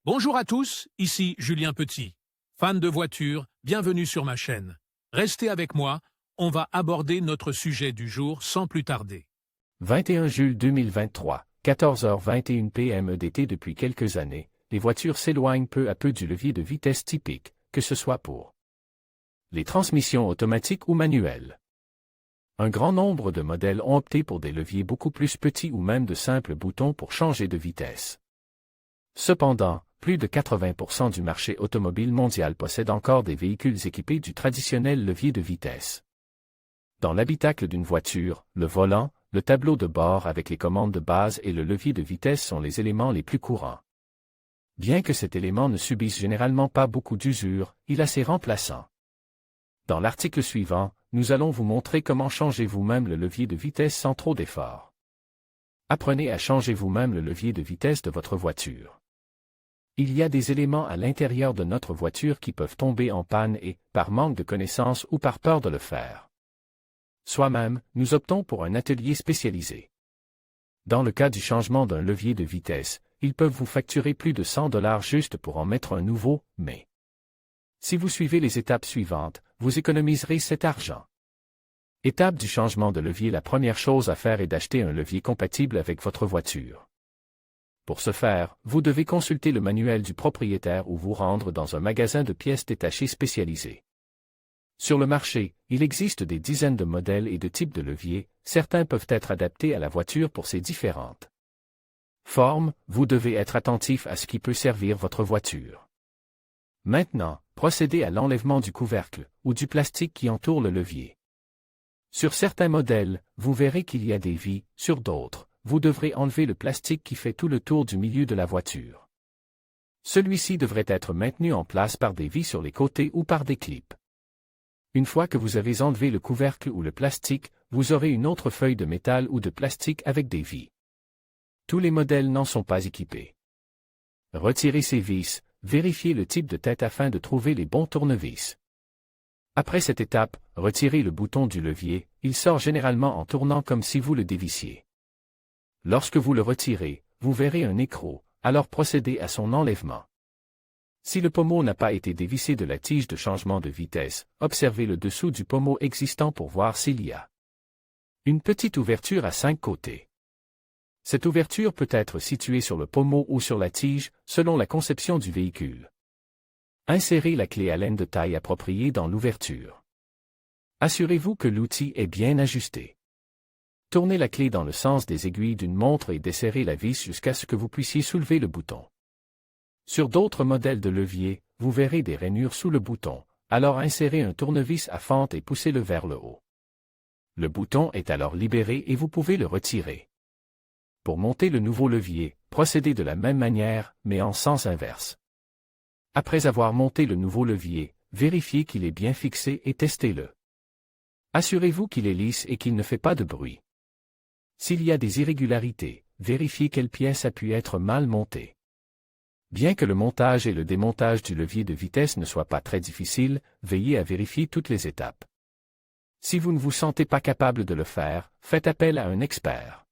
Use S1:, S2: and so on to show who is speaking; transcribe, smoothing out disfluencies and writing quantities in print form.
S1: Bonjour à tous, ici Julien Petit. Fan de voitures, bienvenue sur ma chaîne. Restez avec moi, on va aborder notre sujet du jour sans plus tarder.
S2: 21 juillet 2023, 14h21 p.m. EDT. Depuis quelques années, les voitures s'éloignent peu à peu du levier de vitesse typique, que ce soit pour les transmissions automatiques ou manuelles. Un grand nombre de modèles ont opté pour des leviers beaucoup plus petits ou même de simples boutons pour changer de vitesse. Cependant, plus de 80% du marché automobile mondial possède encore des véhicules équipés du traditionnel levier de vitesse. Dans l'habitacle d'une voiture, le volant, le tableau de bord avec les commandes de base et le levier de vitesse sont les éléments les plus courants. Bien que cet élément ne subisse généralement pas beaucoup d'usure, il a ses remplaçants. Dans l'article suivant, nous allons vous montrer comment changer vous-même le levier de vitesse sans trop d'efforts. Apprenez à changer vous-même le levier de vitesse de votre voiture. Il y a des éléments à l'intérieur de notre voiture qui peuvent tomber en panne et, par manque de connaissances ou par peur de le faire soi-même, nous optons pour un atelier spécialisé. Dans le cas du changement d'un levier de vitesse, ils peuvent vous facturer plus de $100 juste pour en mettre un nouveau, mais si vous suivez les étapes suivantes, vous économiserez cet argent. Étape du changement de levier. La première chose à faire est d'acheter un levier compatible avec votre voiture. Pour ce faire, vous devez consulter le manuel du propriétaire ou vous rendre dans un magasin de pièces détachées spécialisé. Sur le marché, il existe des dizaines de modèles et de types de leviers, certains peuvent être adaptés à la voiture pour ses différentes formes. Vous devez être attentif à ce qui peut servir votre voiture. Maintenant, procédez à l'enlèvement du couvercle, ou du plastique qui entoure le levier. Sur certains modèles, vous verrez qu'il y a des vis, sur d'autres, vous devrez enlever le plastique qui fait tout le tour du milieu de la voiture. Celui-ci devrait être maintenu en place par des vis sur les côtés ou par des clips. Une fois que vous avez enlevé le couvercle ou le plastique, vous aurez une autre feuille de métal ou de plastique avec des vis. Tous les modèles n'en sont pas équipés. Retirez ces vis, vérifiez le type de tête afin de trouver les bons tournevis. Après cette étape, retirez le bouton du levier, il sort généralement en tournant comme si vous le dévissiez. Lorsque vous le retirez, vous verrez un écrou, alors procédez à son enlèvement. Si le pommeau n'a pas été dévissé de la tige de changement de vitesse, observez le dessous du pommeau existant pour voir s'il y a une petite ouverture à 5 côtés. Cette ouverture peut être située sur le pommeau ou sur la tige, selon la conception du véhicule. Insérez la clé Allen de taille appropriée dans l'ouverture. Assurez-vous que l'outil est bien ajusté. Tournez la clé dans le sens des aiguilles d'une montre et desserrez la vis jusqu'à ce que vous puissiez soulever le bouton. Sur d'autres modèles de levier, vous verrez des rainures sous le bouton, alors insérez un tournevis à fente et poussez-le vers le haut. Le bouton est alors libéré et vous pouvez le retirer. Pour monter le nouveau levier, procédez de la même manière, mais en sens inverse. Après avoir monté le nouveau levier, vérifiez qu'il est bien fixé et testez-le. Assurez-vous qu'il est lisse et qu'il ne fait pas de bruit. S'il y a des irrégularités, vérifiez quelle pièce a pu être mal montée. Bien que le montage et le démontage du levier de vitesse ne soient pas très difficiles, veillez à vérifier toutes les étapes. Si vous ne vous sentez pas capable de le faire, faites appel à un expert.